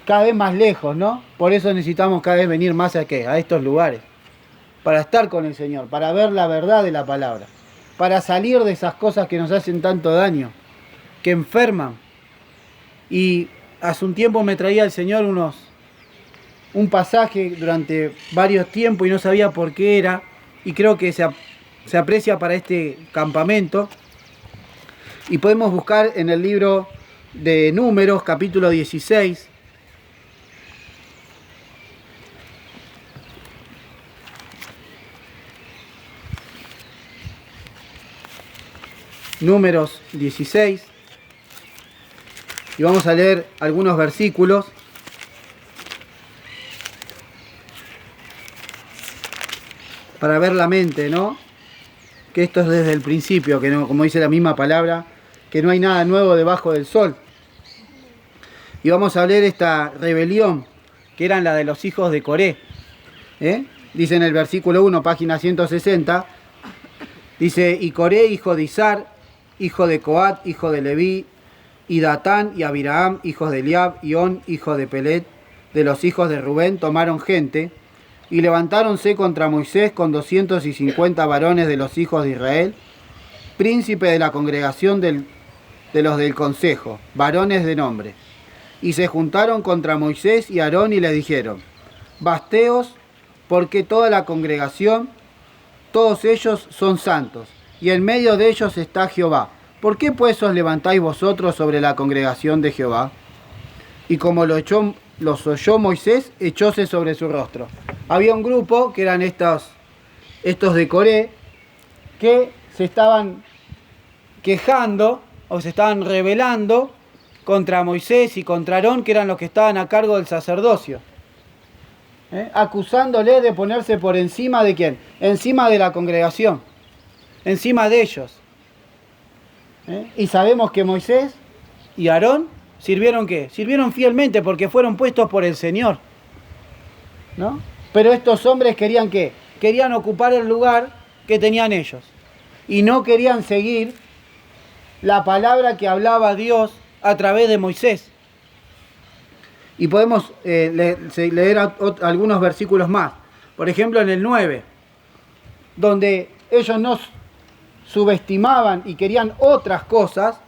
Cada vez más lejos, ¿no? Por eso necesitamos cada vez venir más a ¿qué? A estos lugares. Para estar con el Señor, para ver la verdad de la palabra. Para salir de esas cosas que nos hacen tanto daño, que enferman. Y hace un tiempo me traía el Señor un pasaje durante varios tiempos y no sabía por qué era, y creo que se aprecia para este campamento, y podemos buscar en el libro de Números, capítulo 16, Números 16, y vamos a leer algunos versículos. Para ver la mente, ¿no? Que esto es desde el principio, que no, como dice la misma palabra, que no hay nada nuevo debajo del sol. Y vamos a leer esta rebelión, que eran la de los hijos de Coré. Dice en el versículo 1, página 160, dice, y Coré, hijo de Izar, hijo de Coat, hijo de Leví, y Datán y Abiraam, hijos de Eliab, y On, hijo de Pelet, de los hijos de Rubén, tomaron gente, y levantáronse contra Moisés con 250 varones de los hijos de Israel, príncipe de la congregación de los del consejo, varones de nombre. Y se juntaron contra Moisés y Aarón y le dijeron, basteos, porque toda la congregación, todos ellos son santos, y en medio de ellos está Jehová. ¿Por qué pues os levantáis vosotros sobre la congregación de Jehová? Y como los oyó Moisés, echóse sobre su rostro. Había un grupo que eran estos de Coré que se estaban quejando o se estaban rebelando contra Moisés y contra Aarón, que eran los que estaban a cargo del sacerdocio. Acusándole de ponerse por encima de ¿quién? Encima de la congregación, encima de ellos. Y sabemos que Moisés y Aarón sirvieron ¿qué? Sirvieron fielmente porque fueron puestos por el Señor, ¿no? Pero estos hombres querían ¿qué? Querían ocupar el lugar que tenían ellos. Y no querían seguir la palabra que hablaba Dios a través de Moisés. Y podemos leer algunos versículos más. Por ejemplo, en el 9, donde ellos no subestimaban y querían otras cosas.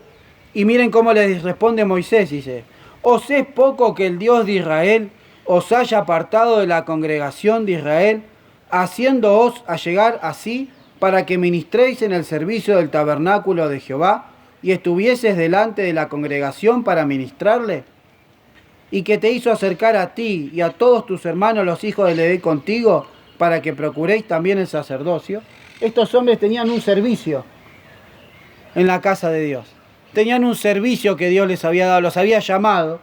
Y miren cómo les responde Moisés, dice, ¿os es poco que el Dios de Israel os haya apartado de la congregación de Israel, haciéndoos allegar así para que ministréis en el servicio del tabernáculo de Jehová y estuvieses delante de la congregación para ministrarle? Y que te hizo acercar a ti y a todos tus hermanos los hijos de Leví contigo para que procuréis también el sacerdocio. Estos hombres tenían un servicio en la casa de Dios. Tenían un servicio que Dios les había dado, los había llamado,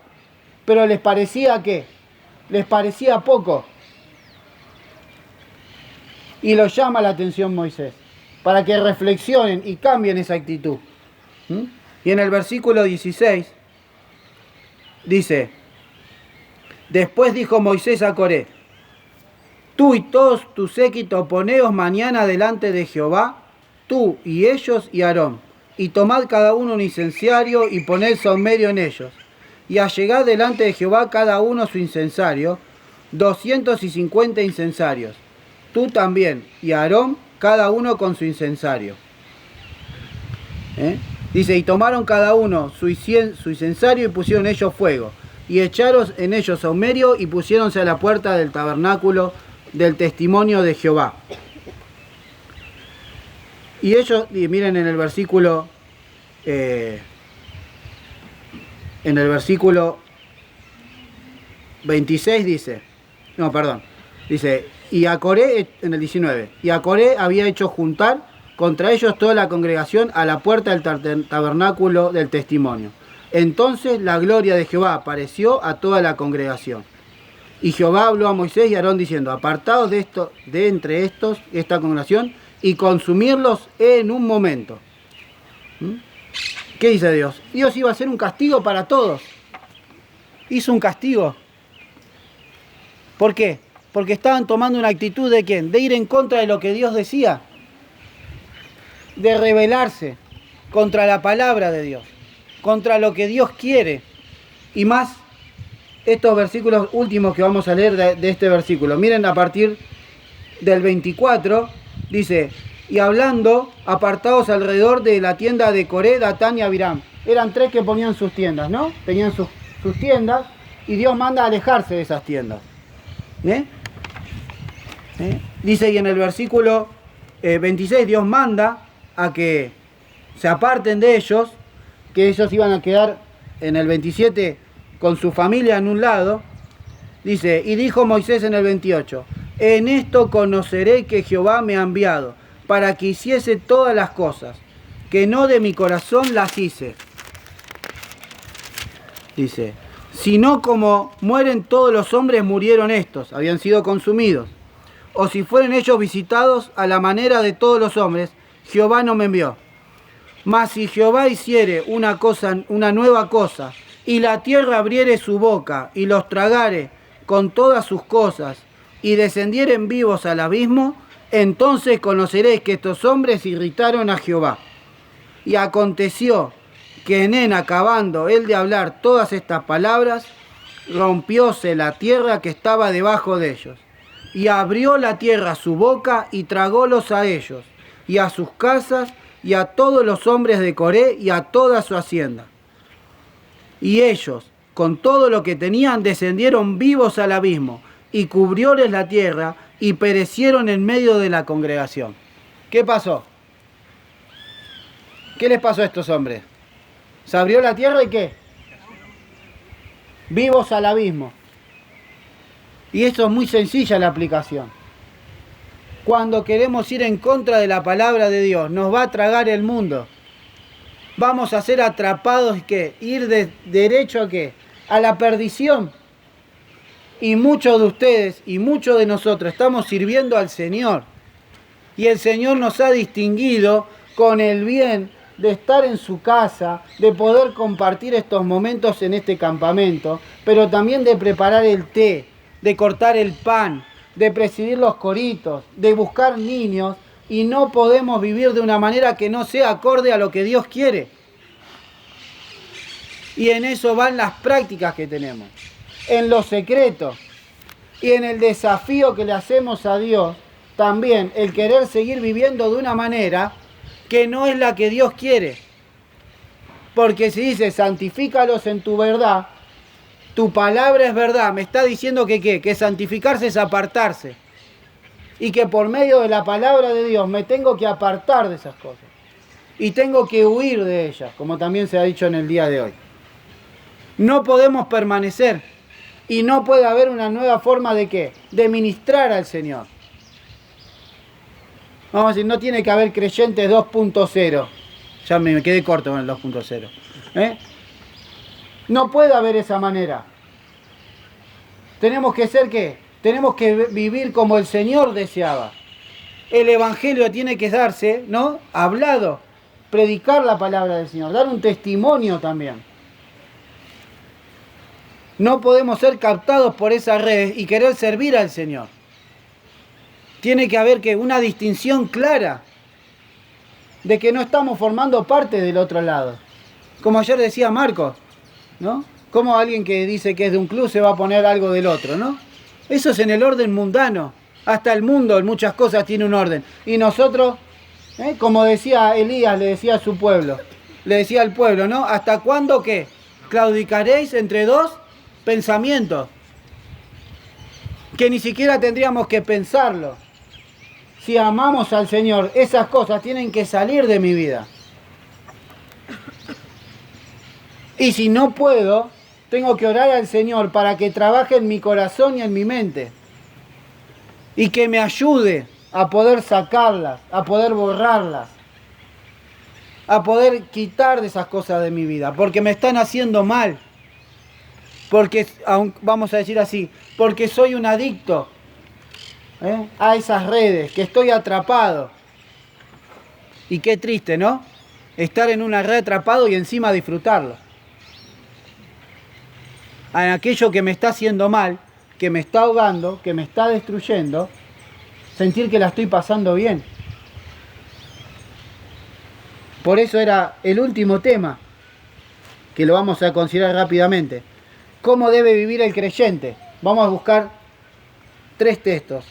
pero les parecía ¿qué? Les parecía poco. Y los llama la atención Moisés, para que reflexionen y cambien esa actitud. Y en el versículo 16 dice, después dijo Moisés a Coré, tú y todos tu séquito poneos mañana delante de Jehová, tú y ellos y Aarón, y tomad cada uno un incensario y poned saumerio en ellos, y allegad delante de Jehová cada uno su incensario, 250 incensarios, tú también y Aarón cada uno con su incensario. Dice, y tomaron cada uno su incensario y pusieron ellos fuego, y echaron en ellos saumerio y pusiéronse a la puerta del tabernáculo del testimonio de Jehová. Y ellos, y miren en el versículo 26 dice, y a Coré, en el 19, y a Coré había hecho juntar contra ellos toda la congregación a la puerta del tabernáculo del testimonio. Entonces la gloria de Jehová apareció a toda la congregación. Y Jehová habló a Moisés y a Aarón diciendo, apartaos de entre esta congregación, y consumirlos en un momento. ¿Qué dice Dios? Dios iba a hacer un castigo para todos. Hizo un castigo. ¿Por qué? Porque estaban tomando una actitud de ¿quién? De ir en contra de lo que Dios decía. de rebelarse contra la palabra de Dios, contra lo que Dios quiere. Y más estos versículos últimos que vamos a leer de este versículo. Miren, a partir del 24, dice: y hablando, apartados alrededor de la tienda de Coré, Datán y Abiram. Eran tres que ponían sus tiendas, ¿no? Tenían sus tiendas, y Dios manda a alejarse de esas tiendas. Dice, y en el versículo 26, Dios manda a que se aparten de ellos, que ellos iban a quedar en el 27 con su familia en un lado. Dice, y dijo Moisés en el 28, en esto conoceré que Jehová me ha enviado, para que hiciese todas las cosas, que no de mi corazón las hice. Dice, sino como mueren todos los hombres murieron estos, habían sido consumidos. O si fueren ellos visitados a la manera de todos los hombres, Jehová no me envió. Mas si Jehová hiciere una nueva cosa, y la tierra abriere su boca, y los tragare con todas sus cosas, y descendieren vivos al abismo, entonces conoceréis que estos hombres irritaron a Jehová. Y aconteció que en acabando él de hablar todas estas palabras, rompióse la tierra que estaba debajo de ellos. Y abrió la tierra su boca y tragólos a ellos, y a sus casas, y a todos los hombres de Coré, y a toda su hacienda. Y ellos, con todo lo que tenían, descendieron vivos al abismo, y cubrióles la tierra, y perecieron en medio de la congregación. ¿Qué pasó? ¿Qué les pasó a estos hombres? Se abrió la tierra y ¿qué? Vivos al abismo. Y esto es muy sencilla la aplicación. Cuando queremos ir en contra de la palabra de Dios, nos va a tragar el mundo. Vamos a ser atrapados, ¿qué? Ir derecho a ¿qué? A la perdición. Y muchos de ustedes y muchos de nosotros estamos sirviendo al Señor. Y el Señor nos ha distinguido con el bien de estar en su casa, de poder compartir estos momentos en este campamento, pero también de preparar el té, de cortar el pan, de presidir los coritos, de buscar niños, y no podemos vivir de una manera que no sea acorde a lo que Dios quiere. Y en eso van las prácticas que tenemos, en lo secreto y en el desafío que le hacemos a Dios, también el querer seguir viviendo de una manera que no es la que Dios quiere. Porque si dice, santifícalos en tu verdad, tu palabra es verdad, me está diciendo que ¿qué? Que santificarse es apartarse. Y que por medio de la palabra de Dios me tengo que apartar de esas cosas. Y tengo que huir de ellas, como también se ha dicho en el día de hoy. No podemos permanecer. Y no puede haber una nueva forma de ¿qué? De ministrar al Señor. Vamos a decir, no tiene que haber creyentes 2.0. Ya me quedé corto con el 2.0. No puede haber esa manera. Tenemos que ser ¿qué? Tenemos que vivir como el Señor deseaba. El Evangelio tiene que darse, ¿no? Hablado. Predicar la palabra del Señor. Dar un testimonio también. No podemos ser captados por esas redes y querer servir al Señor. Tiene que haber ¿qué? Una distinción clara de que no estamos formando parte del otro lado. Como ayer decía Marcos, ¿no? Como alguien que dice que es de un club se va a poner algo del otro, ¿no? Eso es en el orden mundano. Hasta el mundo en muchas cosas tiene un orden. Y nosotros, como decía Elías, le decía a su pueblo, le decía al pueblo, ¿no? ¿Hasta cuándo qué? ¿Claudicaréis entre dos pensamientos? Que ni siquiera tendríamos que pensarlo. Si amamos al Señor, esas cosas tienen que salir de mi vida. Y si no puedo, tengo que orar al Señor para que trabaje en mi corazón y en mi mente. Y que me ayude a poder sacarlas, a poder borrarlas, a poder quitar de esas cosas de mi vida, porque me están haciendo mal. Porque, vamos a decir así, porque soy un adicto a esas redes, que estoy atrapado. Y qué triste, ¿no? Estar en una red atrapado y encima disfrutarlo. En aquello que me está haciendo mal, que me está ahogando, que me está destruyendo, sentir que la estoy pasando bien. Por eso era el último tema, que lo vamos a considerar rápidamente. ¿Cómo debe vivir el creyente? Vamos a buscar 3 textos.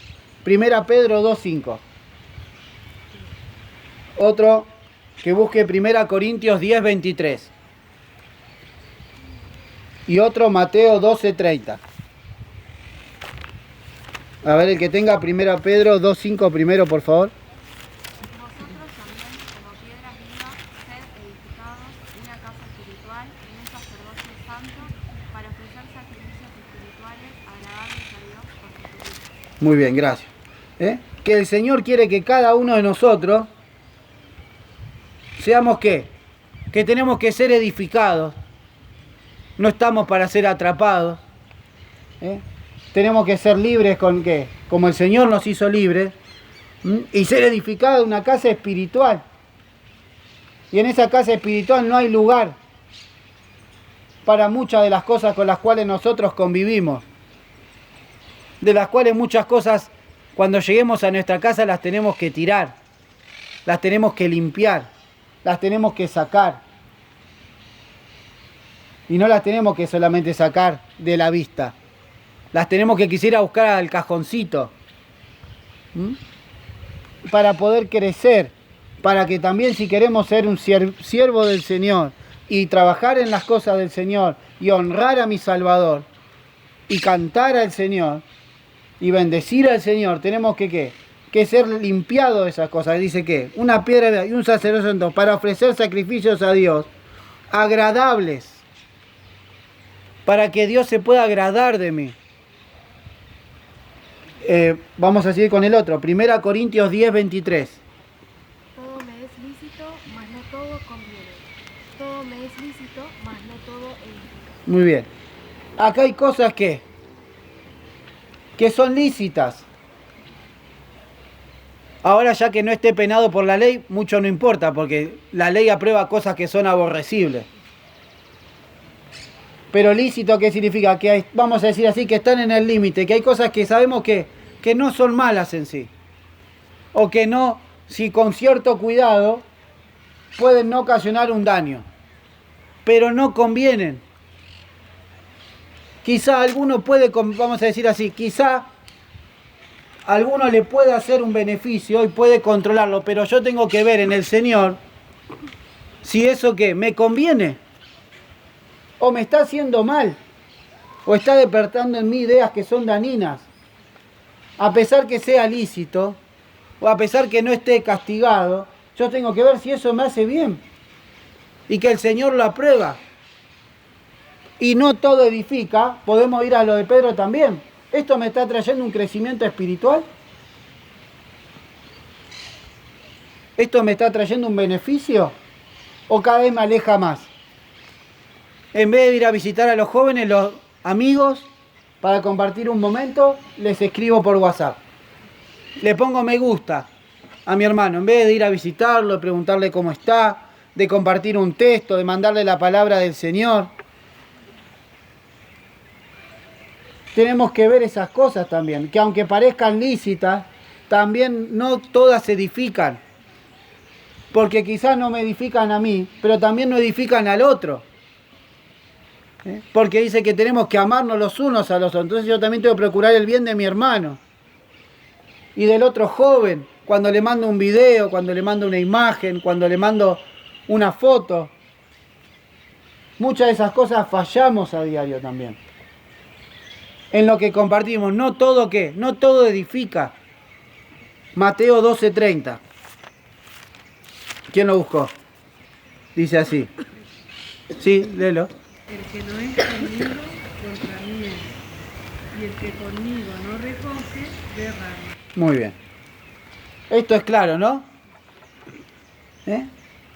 1 Pedro 2:5. Otro que busque 1 Corintios 10:23. Y otro Mateo 12:30. A ver, el que tenga 1 Pedro 2:5 primero, por favor. Vosotros también, como piedras vivas, sed edificados una casa espiritual y un sacerdocio santo para ofrecer sacrificios espirituales agradables a Dios por Jesucristo. Muy bien, gracias. Que el Señor quiere que cada uno de nosotros seamos ¿qué? Que tenemos que ser edificados. No estamos para ser atrapados. Tenemos que ser libres con ¿qué? Como el Señor nos hizo libres. Y ser edificados en una casa espiritual. Y en esa casa espiritual no hay lugar para muchas de las cosas con las cuales nosotros convivimos. De las cuales muchas cosas, cuando lleguemos a nuestra casa, las tenemos que tirar. Las tenemos que limpiar. Las tenemos que sacar. Y no las tenemos que solamente sacar de la vista. Las tenemos que quisiera buscar al cajoncito. Para poder crecer. Para que también si queremos ser un siervo del Señor y trabajar en las cosas del Señor y honrar a mi Salvador y cantar al Señor y bendecir al Señor, tenemos que ¿qué? Que ser limpiados de esas cosas. Dice que una piedra y un sacerdocio santo para ofrecer sacrificios a Dios agradables, para que Dios se pueda agradar de mí. Vamos a seguir con el otro. 1 Corintios 10:23. Todo me es lícito, mas no todo conviene. Todo me es lícito, mas no todo edifica. Muy bien. Acá hay cosas que son lícitas. Ahora, ya que no esté penado por la ley, mucho no importa, porque la ley aprueba cosas que son aborrecibles. Pero lícito, ¿qué significa? Que hay, vamos a decir así, que están en el límite, que hay cosas que sabemos que no son malas en sí. O que no, si con cierto cuidado, pueden no ocasionar un daño. Pero no convienen. Quizá alguno puede, vamos a decir así, quizá a alguno le puede hacer un beneficio y puede controlarlo, pero yo tengo que ver en el Señor si eso ¿qué? Me conviene. O me está haciendo mal. O está despertando en mí ideas que son dañinas. A pesar que sea lícito, o a pesar que no esté castigado, yo tengo que ver si eso me hace bien. Y que el Señor lo aprueba. Y no todo edifica, podemos ir a lo de Pedro también. ¿Esto me está trayendo un crecimiento espiritual? ¿Esto me está trayendo un beneficio? ¿O cada vez me aleja más? En vez de ir a visitar a los jóvenes, los amigos, para compartir un momento, les escribo por WhatsApp. Le pongo me gusta a mi hermano. En vez de ir a visitarlo, de preguntarle cómo está, de compartir un texto, de mandarle la palabra del Señor. Tenemos que ver esas cosas también, que aunque parezcan lícitas, también no todas edifican. Porque quizás no me edifican a mí, pero también no edifican al otro. Porque dice que tenemos que amarnos los unos a los otros. Entonces yo también tengo que procurar el bien de mi hermano. Y del otro joven, cuando le mando un video, cuando le mando una imagen, cuando le mando una foto. Muchas de esas cosas fallamos a diario también. En lo que compartimos, no todo ¿qué? No todo edifica. Mateo 12:30. ¿Quién lo buscó? Dice así. Sí, léelo. El que no es conmigo, contra mí es. Y el que conmigo no recoge, derrama. Muy bien. Esto es claro, ¿no?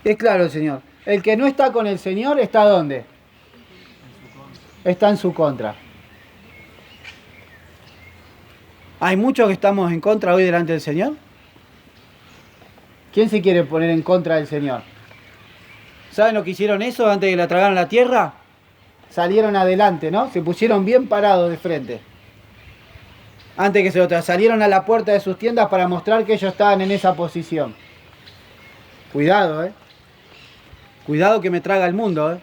Es claro el Señor. El que no está con el Señor, ¿está dónde? Está en su contra. ¿Hay muchos que estamos en contra hoy delante del Señor? ¿Quién se quiere poner en contra del Señor? ¿Saben lo que hicieron eso antes de que la tragaran la tierra? Salieron adelante, ¿no? Se pusieron bien parados de frente. Antes que se lo tragaran, salieron a la puerta de sus tiendas para mostrar que ellos estaban en esa posición. Cuidado, ¿eh? Cuidado que me traga el mundo, ¿eh?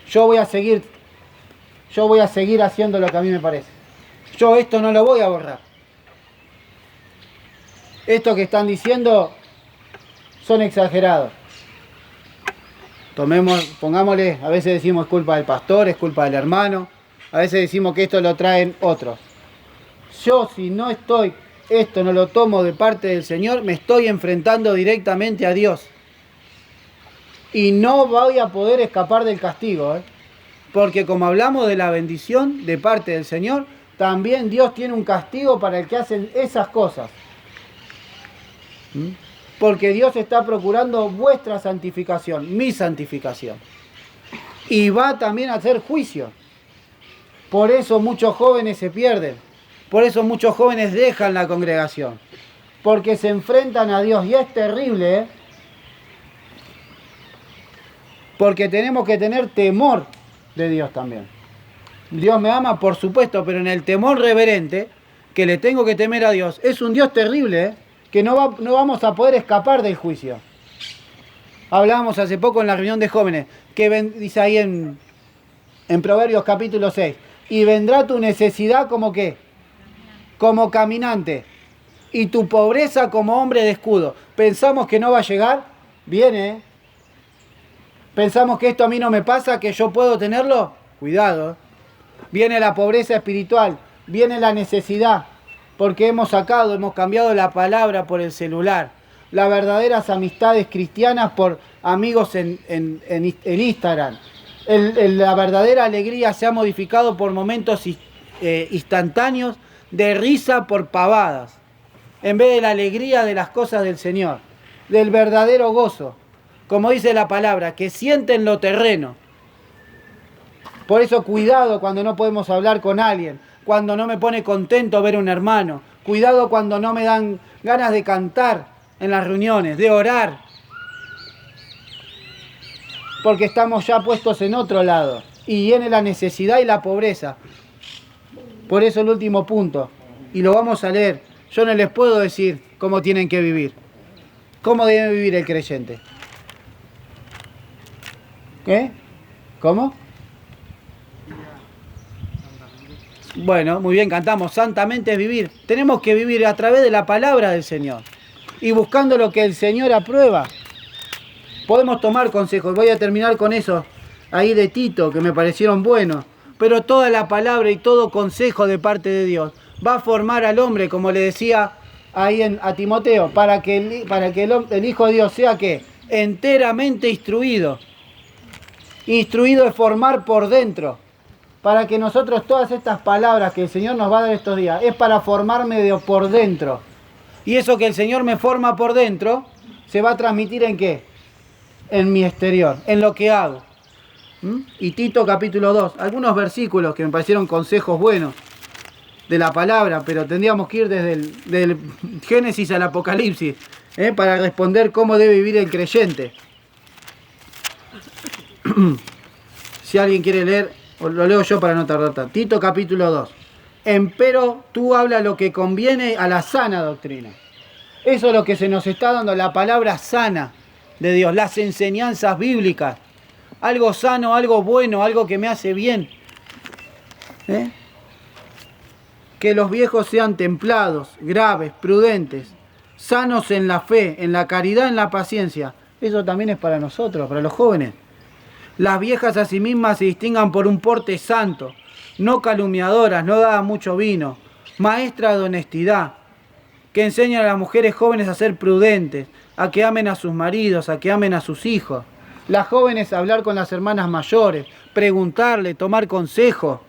Yo voy a seguir haciendo lo que a mí me parece. Yo esto no lo voy a borrar. Esto que están diciendo son exagerados. Pongámosle, a veces decimos es culpa del pastor, es culpa del hermano, a veces decimos que esto lo traen otros. Yo si no esto no lo tomo de parte del Señor, me estoy enfrentando directamente a Dios. Y no voy a poder escapar del castigo, ¿eh? Porque como hablamos de la bendición de parte del Señor, también Dios tiene un castigo para el que hace esas cosas. Porque Dios está procurando vuestra santificación, mi santificación. Y va también a hacer juicio. Por eso muchos jóvenes se pierden. Por eso muchos jóvenes dejan la congregación. Porque se enfrentan a Dios. Y es terrible, ¿eh? Porque tenemos que tener temor de Dios también. Dios me ama, por supuesto, pero en el temor reverente, que le tengo que temer a Dios, es un Dios terrible, ¿eh? Que no vamos a poder escapar del juicio. Hablábamos hace poco en la reunión de jóvenes, que dice ahí en Proverbios capítulo 6, y vendrá tu necesidad como ¿qué? Como caminante, y tu pobreza como hombre de escudo. Pensamos que no va a llegar, viene, ¿eh? Pensamos que esto a mí no me pasa, que yo puedo tenerlo, cuidado. Viene la pobreza espiritual, viene la necesidad, porque hemos cambiado la palabra por el celular. Las verdaderas amistades cristianas por amigos en Instagram. La verdadera alegría se ha modificado por momentos instantáneos de risa por pavadas, en vez de la alegría de las cosas del Señor, del verdadero gozo. Como dice la palabra, que sienten lo terreno. Por eso cuidado cuando no podemos hablar con alguien, cuando no me pone contento ver a un hermano, cuidado cuando no me dan ganas de cantar en las reuniones, de orar, porque estamos ya puestos en otro lado y viene la necesidad y la pobreza. Por eso el último punto, y lo vamos a leer, yo no les puedo decir cómo tienen que vivir, cómo debe vivir el creyente. ¿Qué? ¿Cómo? Bueno, muy bien, cantamos, santamente es vivir. Tenemos que vivir a través de la palabra del Señor y buscando lo que el Señor aprueba. Podemos tomar consejos, voy a terminar con eso ahí de Tito, que me parecieron buenos, pero toda la palabra y todo consejo de parte de Dios va a formar al hombre, como le decía ahí a Timoteo, para que el Hijo de Dios sea ¿qué? Enteramente instruido. Instruido es formar por dentro, para que nosotros todas estas palabras que el Señor nos va a dar estos días, es para formarme por dentro. Y eso que el Señor me forma por dentro, se va a transmitir ¿en qué? En mi exterior, en lo que hago. Y Tito capítulo 2, algunos versículos que me parecieron consejos buenos de la palabra, pero tendríamos que ir desde el Génesis al Apocalipsis, para responder cómo debe vivir el creyente. Si alguien quiere leer, lo leo yo para no tardar tanto. Tito capítulo 2. Empero tú habla lo que conviene a la sana doctrina. Eso es lo que se nos está dando, la palabra sana de Dios, las enseñanzas bíblicas. Algo sano, algo bueno, algo que me hace bien. Que los viejos sean templados, graves, prudentes, sanos en la fe, en la caridad, en la paciencia. Eso también es para nosotros, para los jóvenes. Las viejas a sí mismas se distingan por un porte santo, no calumniadoras, no dadas mucho vino, maestras de honestidad, que enseñan a las mujeres jóvenes a ser prudentes, a que amen a sus maridos, a que amen a sus hijos. Las jóvenes a hablar con las hermanas mayores, preguntarle, tomar consejo,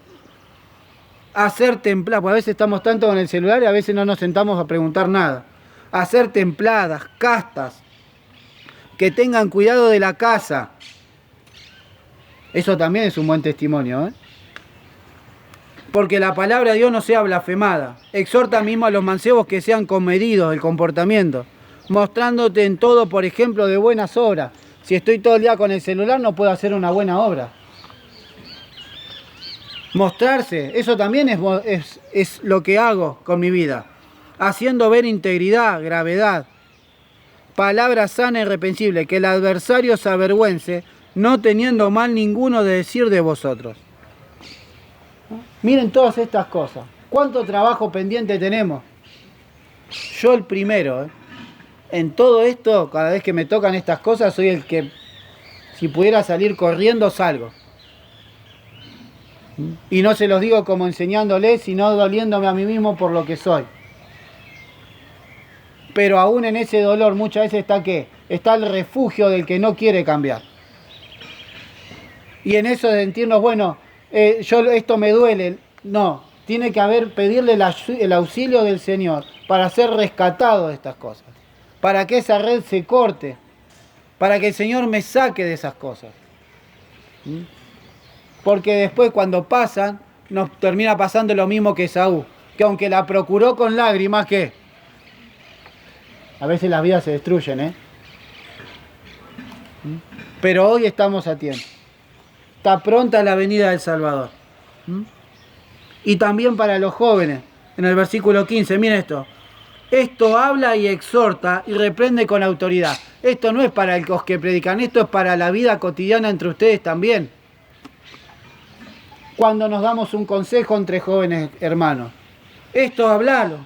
a ser templadas, porque a veces estamos tanto con el celular y a veces no nos sentamos a preguntar nada. A ser templadas, castas, que tengan cuidado de la casa. Eso también es un buen testimonio, Porque la palabra de Dios no sea blasfemada. Exhorta mismo a los mancebos que sean comedidos el comportamiento, mostrándote en todo, por ejemplo, de buenas obras. Si estoy todo el día con el celular, no puedo hacer una buena obra. Mostrarse, eso también es lo que hago con mi vida. Haciendo ver integridad, gravedad. palabra sana e irreprensible, que el adversario se avergüence, no teniendo mal ninguno de decir de vosotros. Miren todas estas cosas. ¿Cuánto trabajo pendiente tenemos? Yo el primero, En todo esto, cada vez que me tocan estas cosas, soy el que, si pudiera salir corriendo, salgo. Y no se los digo como enseñándoles, sino doliéndome a mí mismo por lo que soy. Pero aún en ese dolor muchas veces está ¿qué? Está el refugio del que no quiere cambiar. Y en eso de sentirnos, bueno, esto me duele. No, tiene que pedirle el auxilio del Señor para ser rescatado de estas cosas. Para que esa red se corte. Para que el Señor me saque de esas cosas. Porque después cuando pasan, nos termina pasando lo mismo que Esaú. Que aunque la procuró con lágrimas, ¿qué? A veces las vidas se destruyen, Pero hoy estamos a tiempo. Está pronta la venida del Salvador. Y también para los jóvenes, en el versículo 15, miren esto. Esto habla y exhorta y reprende con autoridad. Esto no es para los que predican, esto es para la vida cotidiana entre ustedes también. Cuando nos damos un consejo entre jóvenes hermanos. Esto hablalo.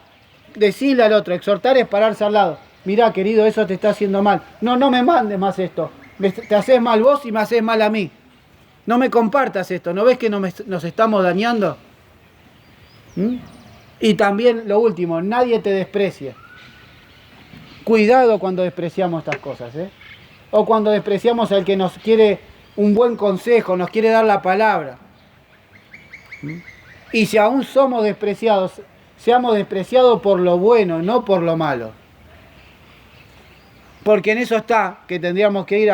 Decirle al otro, exhortar es pararse al lado. Mirá, querido, eso te está haciendo mal. No me mandes más esto. Te haces mal vos y me haces mal a mí. No me compartas esto. ¿No ves que nos estamos dañando? Y también lo último, nadie te desprecie. Cuidado cuando despreciamos estas cosas, O cuando despreciamos al que nos quiere un buen consejo, nos quiere dar la palabra. Y si aún somos despreciados, seamos despreciados por lo bueno, no por lo malo. Porque en eso está que tendríamos que ir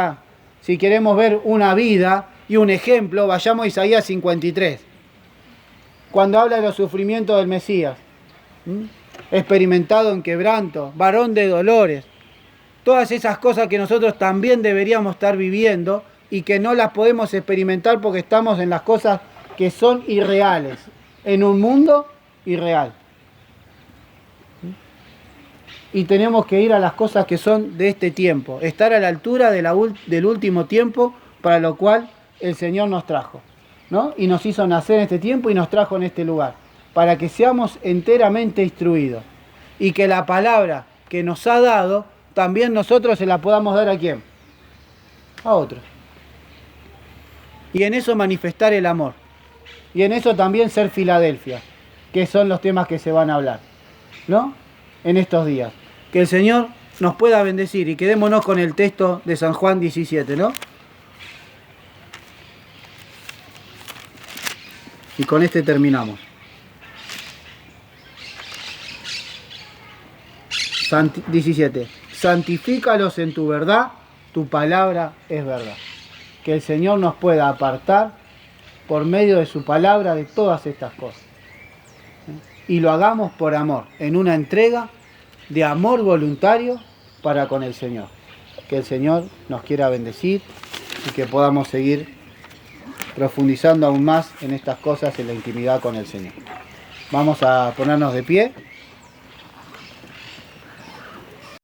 si queremos ver una vida y un ejemplo, vayamos a Isaías 53. Cuando habla de los sufrimientos del Mesías. Experimentado en quebranto, varón de dolores. Todas esas cosas que nosotros también deberíamos estar viviendo y que no las podemos experimentar porque estamos en las cosas que son irreales. En un mundo irreal. Y tenemos que ir a las cosas que son de este tiempo. Estar a la altura del último tiempo para lo cual el Señor nos trajo. Y nos hizo nacer en este tiempo y nos trajo en este lugar. Para que seamos enteramente instruidos. Y que la palabra que nos ha dado, también nosotros se la podamos dar ¿a quién? A otros. Y en eso manifestar el amor. Y en eso también ser Filadelfia. Que son los temas que se van a hablar. En estos días. Que el Señor nos pueda bendecir. Y quedémonos con el texto de San Juan 17, Y con este terminamos. 17. Santifícalos en tu verdad, tu palabra es verdad. Que el Señor nos pueda apartar por medio de su palabra de todas estas cosas. Y lo hagamos por amor, en una entrega de amor voluntario para con el Señor. Que el Señor nos quiera bendecir y que podamos seguir profundizando aún más en estas cosas en la intimidad con el Señor. Vamos a ponernos de pie.